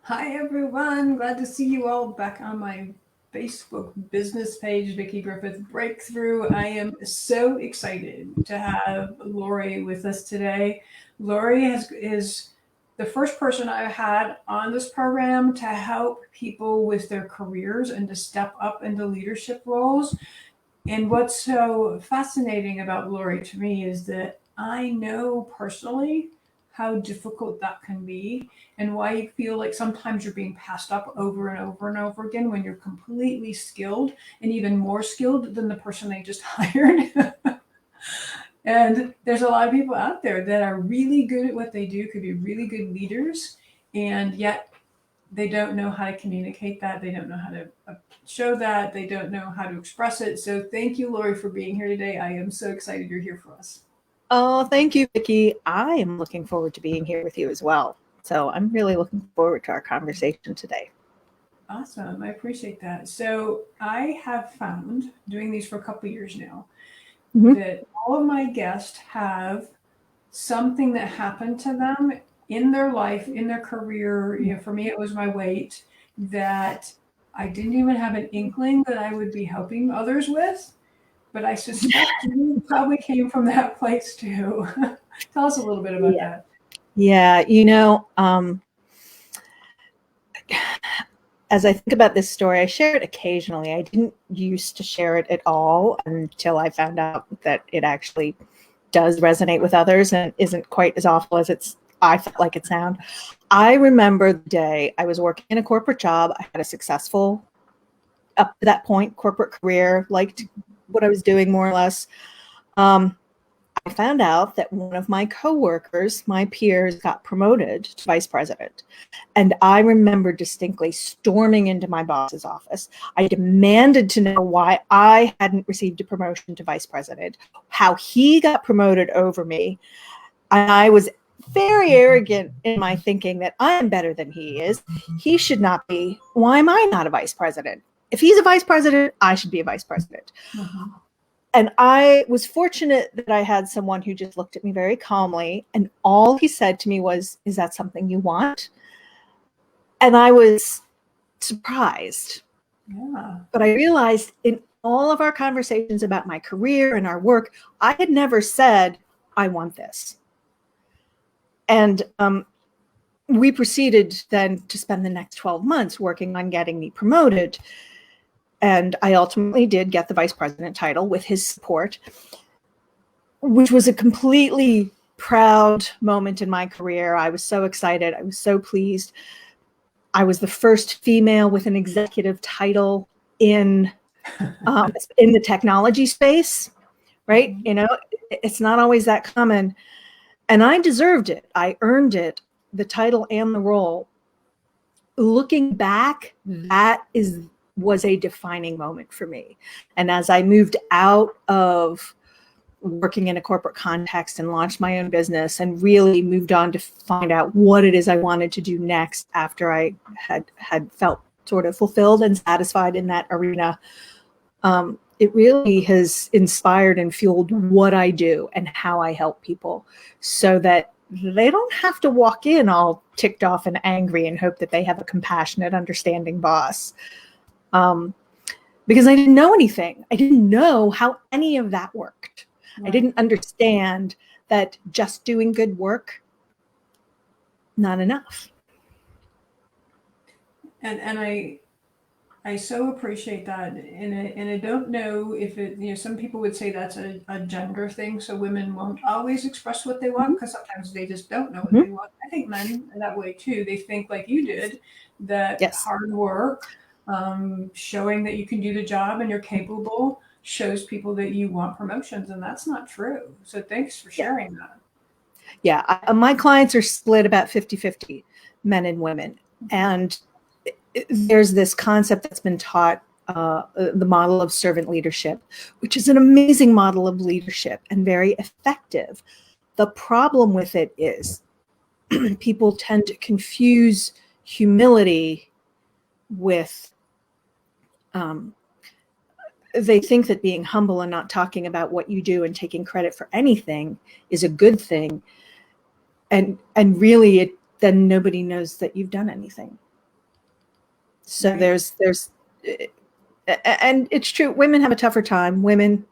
Hi everyone, glad to see you all back on my Facebook business page, Vickie Griffith Breakthrough. I am so excited to have Lori with us today. Lori is the first person I had on this program to help people with their careers and to step up into leadership roles. And what's so fascinating about Lori to me is that I know personally how difficult that can be and why you feel like sometimes you're being passed up over and over and over again when you're completely skilled and even more skilled than the person they just hired. And there's a lot of people out there that are really good at what they do, could be really good leaders, and yet they don't know how to communicate that. They don't know how to show that. They don't know how to express it. So thank you, Lori, for being here today. I am so excited you're here for us. Oh, thank you, Vicki. I am looking forward to being here with you as well. So I'm really looking forward to our conversation today. Awesome. I appreciate that. So I have found, doing these for a couple of years now, that all of my guests have something that happened to them in their life, in their career. For me, it was my weight that I didn't even have an inkling that I would be helping others with. But I suspect you probably came from that place too. Tell us a little bit about that. Yeah, as I think about this story, I share it occasionally. I didn't used to share it at all until I found out that it actually does resonate with others and isn't quite as awful as I felt like it sounded. I remember the day I was working in a corporate job. I had a successful, up to that point, corporate career, liked what I was doing more or less. I found out that one of my coworkers, my peers, got promoted to vice president. And I remember distinctly storming into my boss's office. I demanded to know why I hadn't received a promotion to vice president, how he got promoted over me. And I was very arrogant in my thinking that I am better than he is. He should not be. Why am I not a vice president? If he's a vice president, I should be a vice president. Mm-hmm. And I was fortunate that I had someone who just looked at me very calmly. And all he said to me was, "Is that something you want?" And I was surprised. Yeah. But I realized in all of our conversations about my career and our work, I had never said, "I want this." And we proceeded then to spend the next 12 months working on getting me promoted. And I ultimately did get the vice president title with his support, which was a completely proud moment in my career. I was so excited. I was so pleased. I was the first female with an executive title in the technology space, right? You know, it's not always that common. And I deserved it. I earned it, the title and the role. Looking back, that was a defining moment for me. And as I moved out of working in a corporate context and launched my own business and really moved on to find out what it is I wanted to do next after I had felt sort of fulfilled and satisfied in that arena, it really has inspired and fueled what I do and how I help people so that they don't have to walk in all ticked off and angry and hope that they have a compassionate, understanding boss. Because I didn't know anything. I didn't know how any of that worked. Right. I didn't understand that just doing good work, not enough. And I so appreciate that. And I don't know if it, some people would say that's a gender thing. So women won't always express what they want because sometimes they just don't know what they want. I think men are that way too. They think like you did, that hard work, showing that you can do the job and you're capable shows people that you want promotions, and that's not true. So thanks for sharing that. Yeah, my clients are split about 50-50, men and women. And there's this concept that's been taught, the model of servant leadership, which is an amazing model of leadership and very effective. The problem with it is people tend to confuse humility with they think that being humble and not talking about what you do and taking credit for anything is a good thing. And really then nobody knows that you've done anything. So Right. there's, and it's true. Women have a tougher time. Women,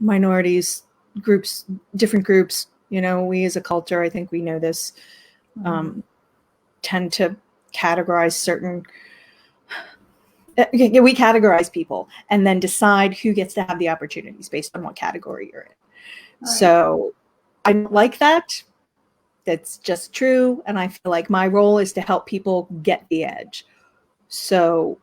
minorities, groups, different groups. We as a culture, I think we know this, tend to categorize certain. We categorize people and then decide who gets to have the opportunities based on what category you're in. Right. So I don't like that. That's just true. And I feel like my role is to help people get the edge. So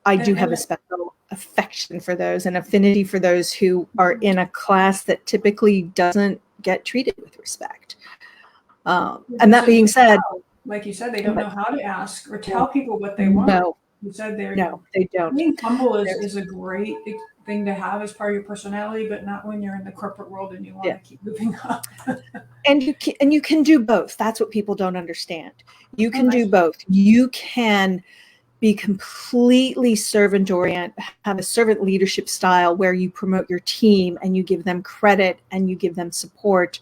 I do have a special affection for those and affinity for those who are in a class that typically doesn't get treated with respect. And that being said, like you said, they don't know how to ask or tell people what they want. No, You said they don't. Being humble is a great thing to have as part of your personality, but not when you're in the corporate world and you want to keep moving up. And you can do both. That's what people don't understand. You can do both. You can be completely servant oriented, have a servant leadership style where you promote your team and you give them credit and you give them support,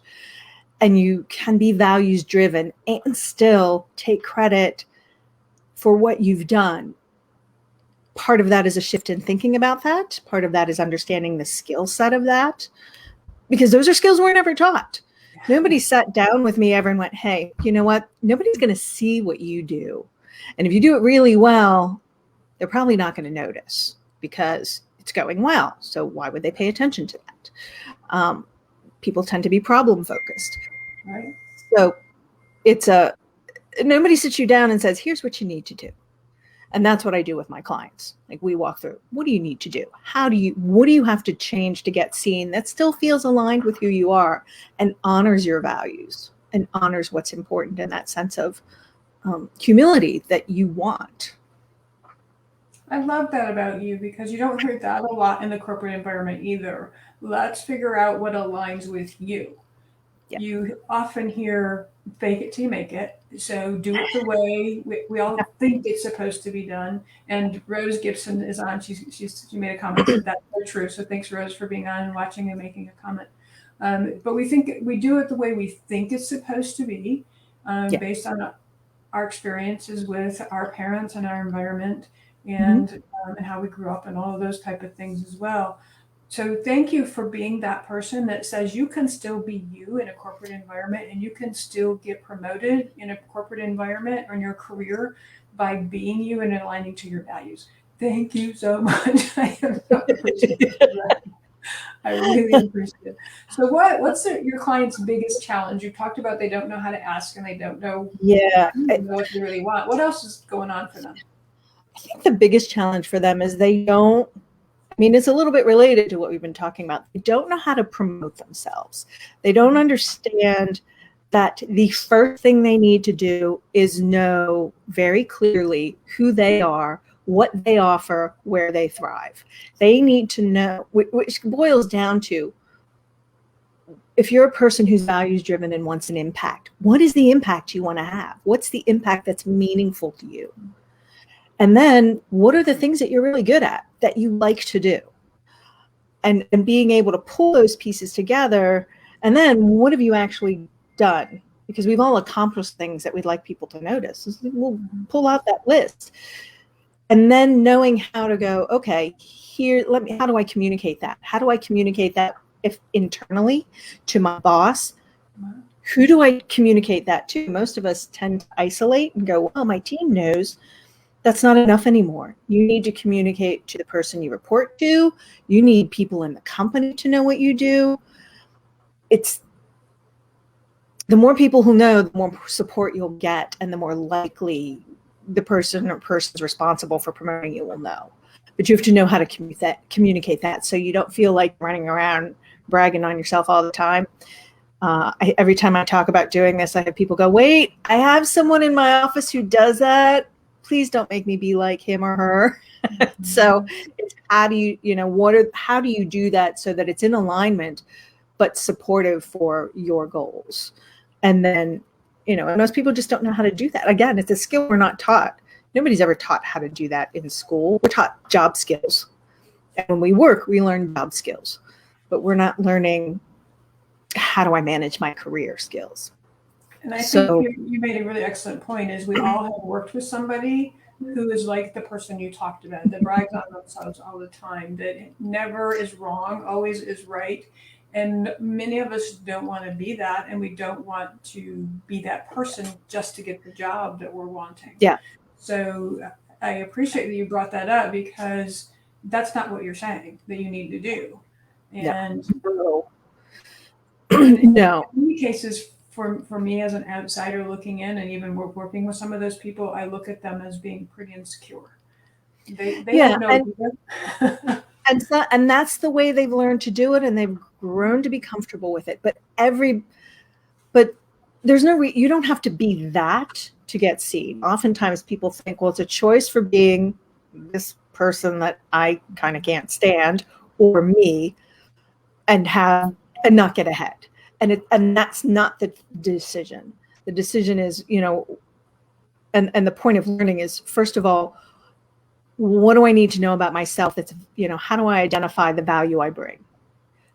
and you can be values driven and still take credit for what you've done. Part of that is a shift in thinking about that. Part of that is understanding the skill set of that, because those are skills we're never taught. Nobody sat down with me ever and went, hey, you know what? Nobody's going to see what you do. And if you do it really well, they're probably not going to notice because it's going well. So why would they pay attention to that? People tend to be problem focused. Right. So nobody sits you down and says, here's what you need to do. And that's what I do with my clients. Like, we walk through, what do you need to do? What do you have to change to get seen that still feels aligned with who you are and honors your values and honors what's important in that sense of humility that you want. I love that about you, because you don't hear that a lot in the corporate environment either. Let's figure out what aligns with you. Yeah. You often hear fake it till you make it. So do it the way we all think it's supposed to be done. And Rose Gibson is on. She made a comment that's so true. So thanks, Rose, for being on and watching and making a comment. But we do it the way we think it's supposed to be, based on our experiences with our parents and our environment, and and how we grew up and all of those type of things as well. So thank you for being that person that says you can still be you in a corporate environment, and you can still get promoted in a corporate environment or in your career by being you and aligning to your values. Thank you so much. I am so appreciative of that. I really appreciate it. So what's your client's biggest challenge? You talked about they don't know how to ask and they don't know, what they really want. What else is going on for them? I think the biggest challenge for them is it's a little bit related to what we've been talking about. They don't know how to promote themselves. They don't understand that the first thing they need to do is know very clearly who they are, what they offer, where they thrive. They need to know, which boils down to, if you're a person who's values driven and wants an impact, what is the impact you want to have? What's the impact that's meaningful to you? And then what are the things that you're really good at that you like to do? And being able to pull those pieces together. And then what have you actually done? Because we've all accomplished things that we'd like people to notice. We'll pull out that list. And then knowing how to go, okay, how do I communicate that? How do I communicate that if internally to my boss? Who do I communicate that to? Most of us tend to isolate and go, well, my team knows. That's not enough anymore. You need to communicate to the person you report to. You need people in the company to know what you do. It's the more people who know, the more support you'll get, and the more likely the person or persons responsible for promoting you will know. But you have to know how to communicate that so you don't feel like running around bragging on yourself all the time. Every time I talk about doing this, I have people go, wait, I have someone in my office who does that. Please don't make me be like him or her. So it's how do you do that so that it's in alignment, but supportive for your goals? And then, and most people just don't know how to do that. Again, it's a skill we're not taught. Nobody's ever taught how to do that in school. We're taught job skills. And when we work, we learn job skills, but we're not learning, how do I manage my career skills? And I think So you made a really excellent point is we all have worked with somebody who is like the person you talked about, that brags on themselves all the time, that never is wrong, always is right. And many of us don't want to be that, and we don't want to be that person just to get the job that we're wanting. yeah, So I appreciate that you brought that up, because that's not what you're saying that you need to do. no, And no, in many cases, for me as an outsider looking in, and even working with some of those people, I look at them as being pretty insecure. They yeah, don't know either. and that's the way they've learned to do it, and they've grown to be comfortable with it. But there's no you don't have to be that to get seen. Oftentimes people think, well, it's a choice for being this person that I kind of can't stand, or me, and not get ahead. And that's not the decision. The decision is, and the point of learning is, first of all, what do I need to know about myself? That's, how do I identify the value I bring?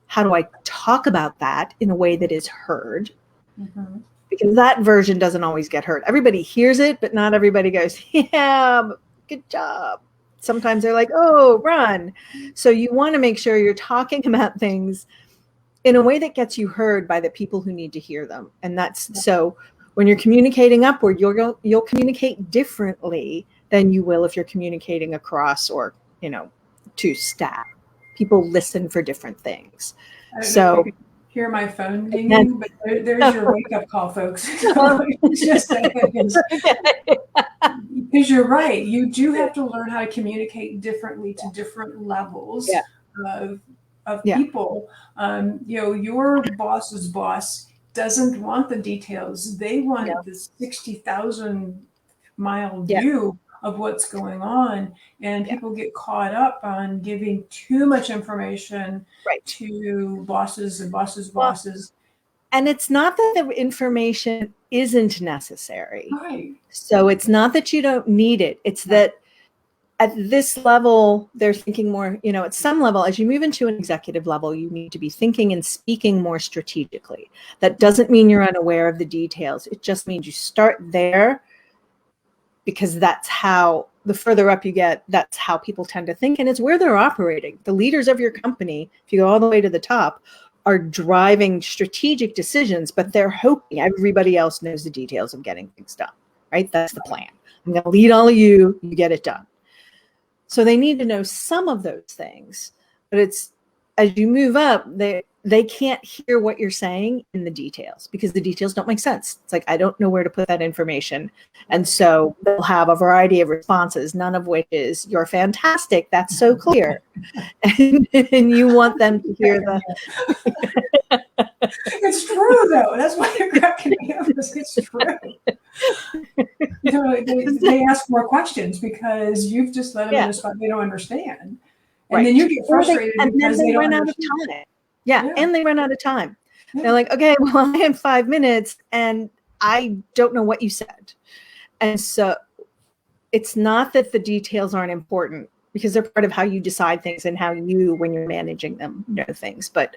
How do I talk about that in a way that is heard? Mm-hmm. Because that version doesn't always get heard. Everybody hears it, but not everybody goes, yeah, good job. Sometimes they're like, oh, run. So you want to make sure you're talking about things in a way that gets you heard by the people who need to hear them. And that's so when you're communicating upward, you'll communicate differently than you will if you're communicating across or, to staff. People listen for different things. I don't know So if you can hear my phone dinging, but there's your wake-up call, folks. Just because you're right. You do have to learn how to communicate differently to different levels of people. Your boss's boss doesn't want the details. They want this 60,000 mile view of what's going on. And people get caught up on giving too much information to bosses and bosses. And it's not that the information isn't necessary. Right. So it's not that you don't need it. It's that at this level, they're thinking more, at some level, as you move into an executive level, you need to be thinking and speaking more strategically. That doesn't mean you're unaware of the details. It just means you start there, because that's how, the further up you get, that's how people tend to think. And it's where they're operating. The leaders of your company, if you go all the way to the top, are driving strategic decisions, but they're hoping everybody else knows the details of getting things done, right? That's the plan. I'm going to lead all of you, you get it done. So they need to know some of those things, but it's, as you move up, they can't hear what you're saying in the details, because the details don't make sense. It's like, I don't know where to put that information. And so they'll have a variety of responses, none of which is, you're fantastic, that's so clear. And you want them to hear the... It's true, though. That's why you're cracking me up. It's true. They ask more questions because you've just let them in a spot they don't understand. And then you get frustrated because they don't run out of time. And they run out of time. They're like, okay, well, I had 5 minutes and I don't know what you said. And so it's not that the details aren't important, because they're part of how you decide things and how you, when you're managing them, know things. But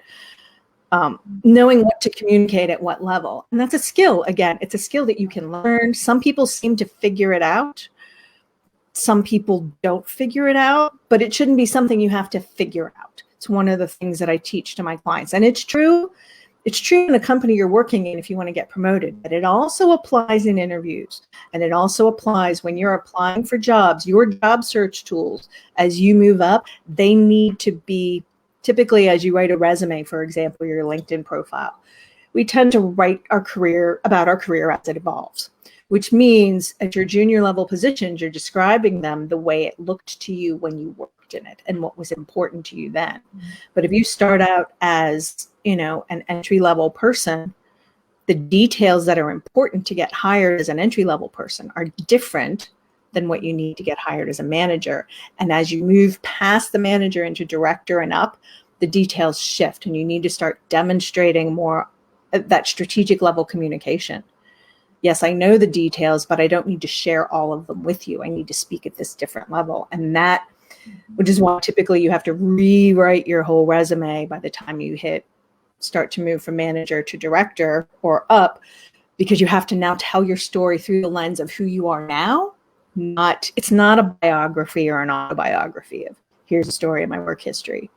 knowing what to communicate at what level. And that's a skill. Again, it's a skill that you can learn. Some people seem to figure it out. Some people don't figure it out, but it shouldn't be something you have to figure out. It's one of the things that I teach to my clients. And it's true. It's true in the company you're working in if you want to get promoted, but it also applies in interviews. And it also applies when you're applying for jobs. Your job search tools, as you move up, they need to be, typically as you write a resume, for example, your LinkedIn profile, we tend to write about our career as it evolves, which means at your junior level positions, you're describing them the way it looked to you when you worked in it and what was important to you then. Mm-hmm. But if you start out as, an entry level person, the details that are important to get hired as an entry level person are different than what you need to get hired as a manager. And as you move past the manager into director and up, the details shift, and you need to start demonstrating more that strategic level communication. Yes, I know the details, but I don't need to share all of them with you. I need to speak at this different level. And that, which is why typically you have to rewrite your whole resume by the time you start to move from manager to director or up, because you have to now tell your story through the lens of who you are now. It's not a biography or an autobiography of here's a story of my work history.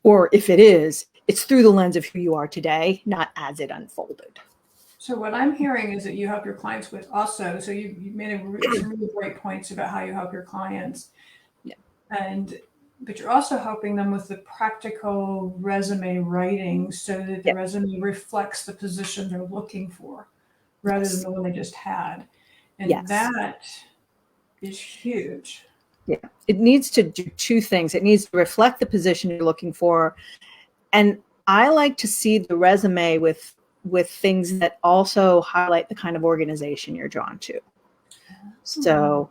Or if it is, it's through the lens of who you are today, not as it unfolded. So what I'm hearing is that you help your clients with also, so you made some really great points about how you help your clients. Yeah. But you're also helping them with the practical resume writing so that the resume reflects the position they're looking for rather than the one they just had. And that is huge. Yeah. It needs to do two things. It needs to reflect the position you're looking for. And I like to see the resume with things that also highlight the kind of organization you're drawn to. So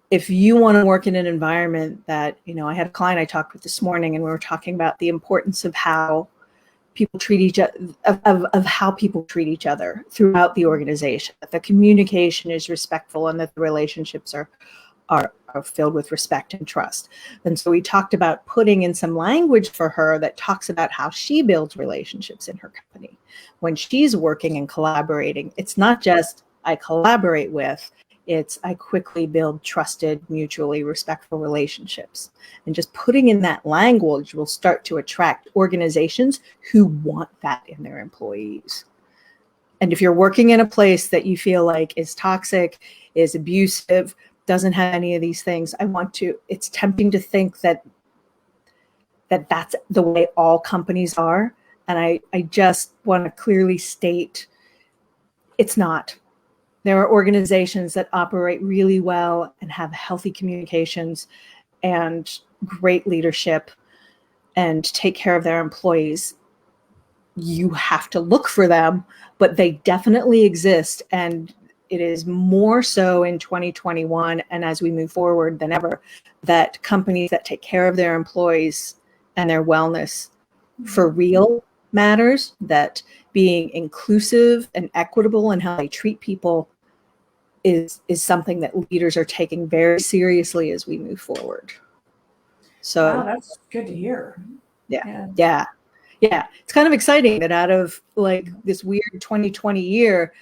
if you want to work in an environment that, I had a client I talked with this morning, and we were talking about the importance of how people treat each other, of how people treat each other throughout the organization, that the communication is respectful and that the relationships are filled with respect and trust. And so we talked about putting in some language for her that talks about how she builds relationships in her company. When she's working and collaborating, it's not just I collaborate with, it's I quickly build trusted, mutually respectful relationships. And just putting in that language will start to attract organizations who want that in their employees. And if you're working in a place that you feel like is toxic, is abusive, doesn't have any of these things, it's tempting to think that that's the way all companies are. And I just want to clearly state it's not. There are organizations that operate really well and have healthy communications and great leadership and take care of their employees. You have to look for them, but they definitely exist. And it is more so in 2021 and as we move forward than ever that companies that take care of their employees and their wellness for real matters, that being inclusive and equitable in how they treat people is something that leaders are taking very seriously as we move forward. So wow, that's good to hear. Yeah. It's kind of exciting that out of like this weird 2020 year,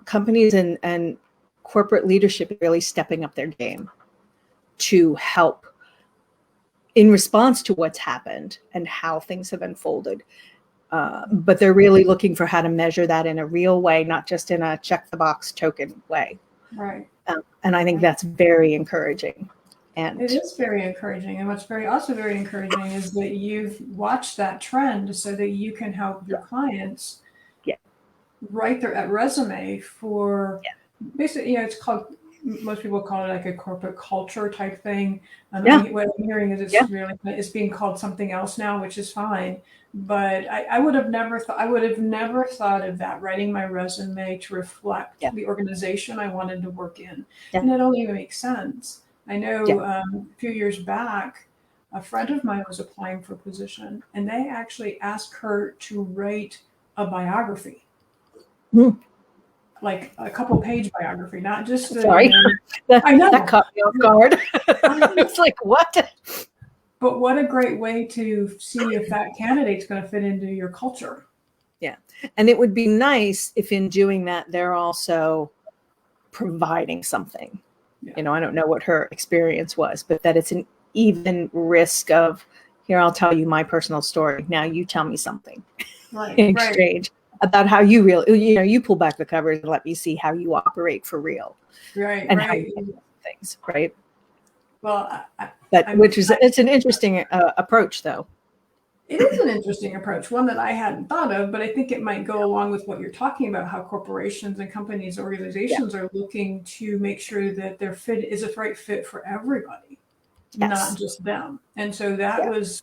companies and corporate leadership are really stepping up their game to help in response to what's happened and how things have unfolded. But they're really looking for how to measure that in a real way, not just in a check the box token way. Right. And I think that's very encouraging. And it is very encouraging. And what's also very encouraging is that you've watched that trend so that you can help your clients write their resume for basically, it's called, most people call it like a corporate culture type thing. What I'm hearing is it's being called something else now, which is fine. But I would have never thought of that, writing my resume to reflect the organization I wanted to work in. And it only makes sense. I know a few years back, a friend of mine was applying for a position, and they actually asked her to write a biography. Like a couple page biography, not just sorry. I know that caught me off guard. It's like, what? But what a great way to see if that candidate's going to fit into your culture. Yeah. And it would be nice if in doing that, they're also providing something. I don't know what her experience was, but that it's an even risk of, here, I'll tell you my personal story. Now you tell me something in exchange about how you you pull back the covers and let me see how you operate for real. Right. And how you do things. Right. Well, it's an interesting approach, though. It is an interesting approach, one that I hadn't thought of, but I think it might go along with what you're talking about, how corporations and companies, organizations are looking to make sure that their fit is a right fit for everybody, not just them. And so that was,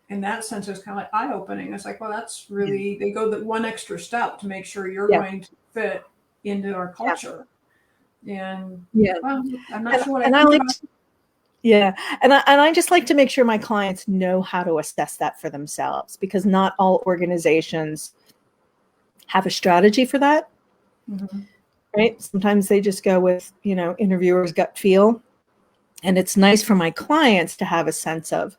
in that sense, it was kind of like eye-opening. It's like, well, that's really, they go the one extra step to make sure you're going to fit into our culture. And well, I'm not sure what I think about. Yeah. And I just like to make sure my clients know how to assess that for themselves, because not all organizations have a strategy for that. Right. Sometimes they just go with, interviewer's gut feel. And it's nice for my clients to have a sense of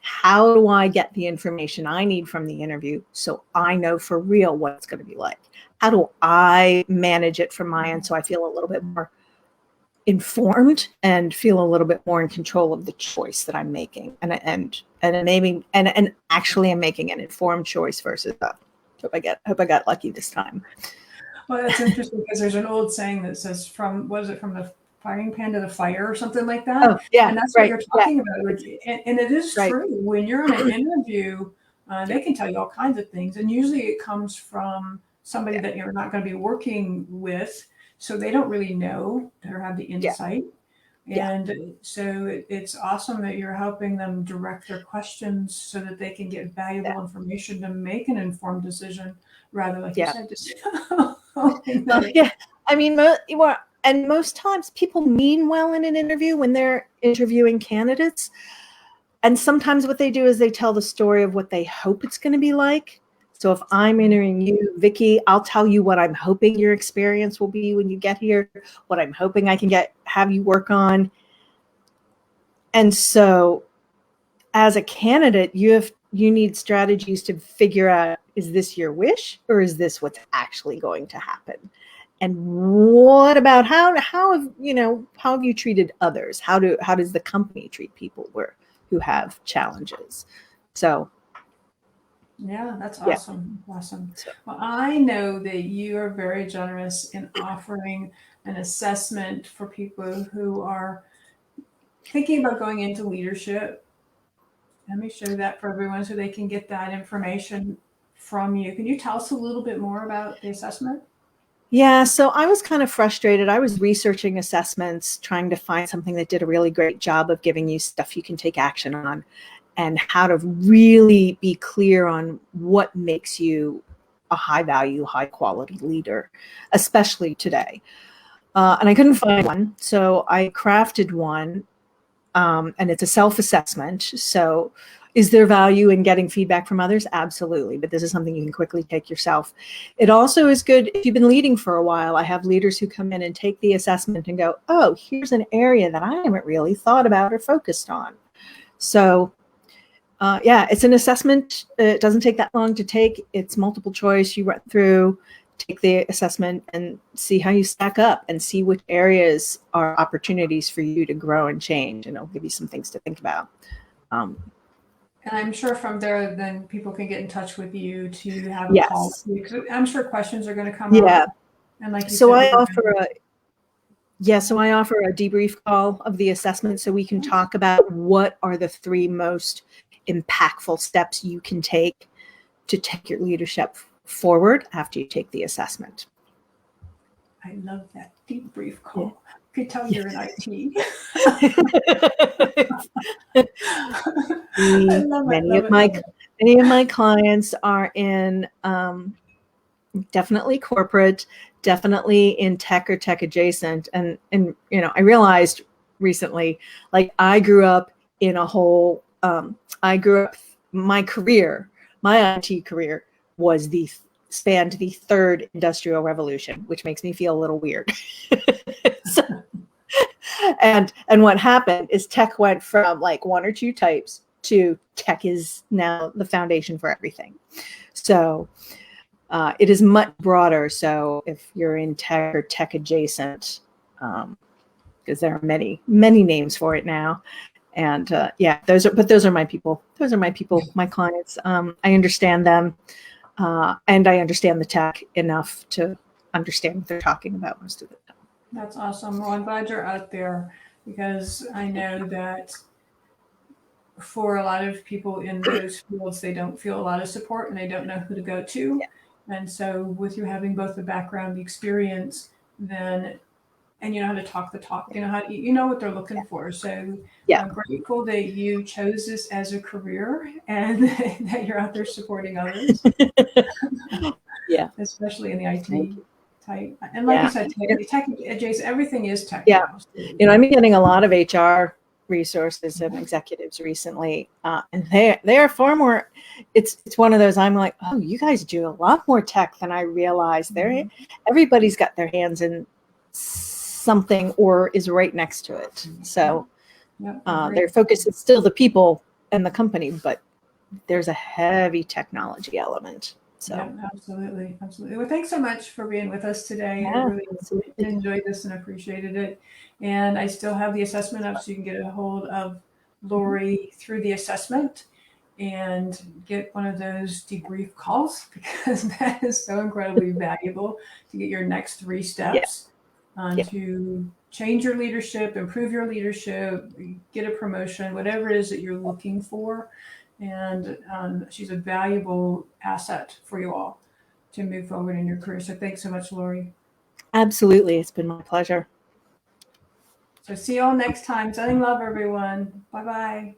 how do I get the information I need from the interview so I know for real what it's going to be like? How do I manage it from my end so I feel a little bit more informed and feel a little bit more in control of the choice that I'm making, and actually I'm making an informed choice versus hope I got lucky this time. Well, that's interesting because there's an old saying that says from the firing pan to the fire or something like that. Oh yeah, And that's right, what you're talking about. Like, and it is right. true. When you're in an interview, they can tell you all kinds of things, and usually it comes from somebody that you're not going to be working with, so they don't really know or have the insight. And so it's awesome that you're helping them direct their questions so that they can get valuable information to make an informed decision rather, like you said, just yeah. I mean, and most times people mean well in an interview when they're interviewing candidates. And sometimes what they do is they tell the story of what they hope it's going to be like. So if I'm interviewing you, Vickie, I'll tell you what I'm hoping your experience will be when you get here, what I'm hoping I can have you work on. And so as a candidate, you need strategies to figure out, is this your wish or is this what's actually going to happen? And what about how have you treated others? How does the company treat people who have challenges? So yeah, that's awesome. Awesome. Well, I know that you are very generous in offering an assessment for people who are thinking about going into leadership. Let me show that for everyone so they can get that information from you. Can you tell us a little bit more about the assessment? Yeah, so I was kind of frustrated. I was researching assessments, trying to find something that did a really great job of giving you stuff you can take action on and how to really be clear on what makes you a high value, high quality leader, especially today. And I couldn't find one, so I crafted one, and it's a self-assessment. So is there value in getting feedback from others? Absolutely. But this is something you can quickly take yourself. It also is good if you've been leading for a while. I have leaders who come in and take the assessment and go, oh, here's an area that I haven't really thought about or focused on. So it's an assessment. It doesn't take that long to take. It's multiple choice. You run through, take the assessment and see how you stack up and see which areas are opportunities for you to grow and change. And it'll give you some things to think about. And I'm sure from there, then people can get in touch with you to have a call. I'm sure questions are going to come up. And like you so said, I offer a debrief call of the assessment so we can talk about what are the 3 most impactful steps you can take to take your leadership forward after you take the assessment. I love that debrief call. I could tell you're in IT. Many of my clients are in definitely corporate, definitely in tech or tech adjacent. And I realized recently, like I grew up in a whole, my IT career was spanned the 3rd industrial revolution, which makes me feel a little weird. And what happened is tech went from like 1 or 2 types to tech is now the foundation for everything. So it is much broader. So if you're in tech or tech adjacent, because there are many names for it now. And those are my people. Those are my people, my clients. I understand them, and I understand the tech enough to understand what they're talking about most of the time. That's awesome. Well, I'm glad you're out there because I know that for a lot of people in those fields, they don't feel a lot of support and they don't know who to go to. And so with you having both the background, the experience, then, and you know how to talk the talk, you know what they're looking for. So I'm grateful that you chose this as a career and that you're out there supporting others. Especially in the IT type. And like you said, tech adjacent, everything is tech. Now, so. I'm getting a lot of HR resources and executives recently, and they are far more. It's one of those. I'm like, oh, you guys do a lot more tech than I realized. Everybody's got their hands in something or is right next to it. So their focus is still the people, in the company, but there's a heavy technology element. So Yeah, absolutely. Absolutely. Well, thanks so much for being with us today. I yeah, really absolutely. enjoyed this and appreciated it. And I still have the assessment up so you can get a hold of Lori through the assessment and get one of those debrief calls because that is so incredibly valuable to get your next 3 steps Yeah. to change your leadership, improve your leadership, get a promotion, whatever it is that you're looking for. And she's a valuable asset for you all to move forward in your career. So thanks so much, Lori. Absolutely. It's been my pleasure. So see you all next time. Sending love, everyone. Bye-bye.